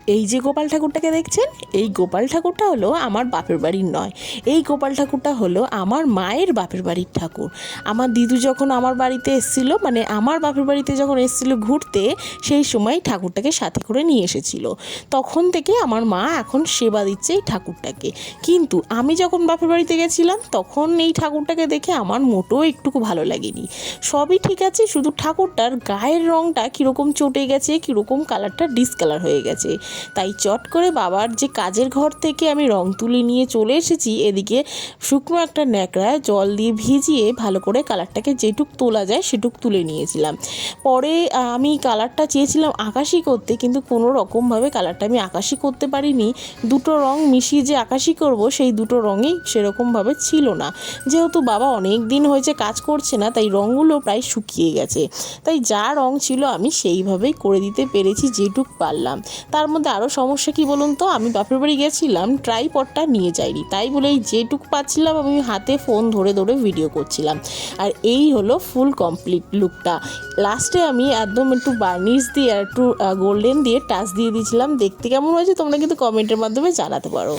এই যে গোপাল ঠাকুরটাকে দেখছেন, এই গোপাল ঠাকুরটা হলো আমার বাপের বাড়ির নয়, এই গোপাল ঠাকুরটা হলো আমার মায়ের বাপের বাড়ির ঠাকুর। আমার দিদু যখন আমার বাড়িতে এসেছিল, মানে আমার বাপের বাড়িতে যখন এসেছিল ঘুরতে, সেই সময় ঠাকুরটাকে সাথে করে নিয়ে এসেছিল। তখন থেকে আমার মা এখন সেবা দিচ্ছে এই ঠাকুরটাকে। কিন্তু আমি যখন বাপের বাড়িতে গেছিলাম তখন এই ঠাকুরটাকে দেখে আমার মোটেও একটুকু ভালো লাগেনি। সবই ঠিক আছে, শুধু ঠাকুরটার গায়ের রঙটা কীরকম চটে গেছে, কীরকম কালারটা ডিসকালার হয়ে গেছে। তাই চট করে বাবার যে কাজের ঘর থেকে আমি রং তুলি নিয়ে চলে এসেছি এদিকে, শুকনো একটা ন্যাকড়ায় জল দিয়ে ভিজিয়ে ভালো করে কালারটাকে যেটুক তোলা যায় সেটুক তুলে নিয়েছিলাম। পরে আমি কালারটা চেয়েছিলাম আকাশি করতে, কিন্তু কোনো রকমভাবে কালারটা আমি আকাশি করতে পারিনি। দুটো রং মিশিয়ে যে আকাশি করব, সেই দুটো রঙই সেরকমভাবে ছিল না। যেহেতু বাবা অনেক দিন হয়েছে কাজ করছে না, তাই রঙগুলো প্রায় শুকিয়ে গেছে। তাই যা রং ছিল আমি সেইভাবেই করে দিতে পেরেছি যেটুক পারলাম। তার মধ্যে আরও সমস্যা কী বলুন তো, আমি বাপের বাড়ি গেছিলাম, ট্রাইপডটা নিয়ে যাইনি, তাই বলে যেটুক পাচ্ছিলাম আমি হাতে ফোন ধরে ধরে ভিডিও করছিলাম। আর এই হলো ফুল কমপ্লিট লুকটা। লাস্টে আমি একদম একটু বার্নিশ দিয়ে আর একটু গোল্ডেন দিয়ে টাচ দিয়ে দিয়েছিলাম। দেখতে কেমন হয়েছে তোমরা কিন্তু কমেন্টের মাধ্যমে জানাতে পারো।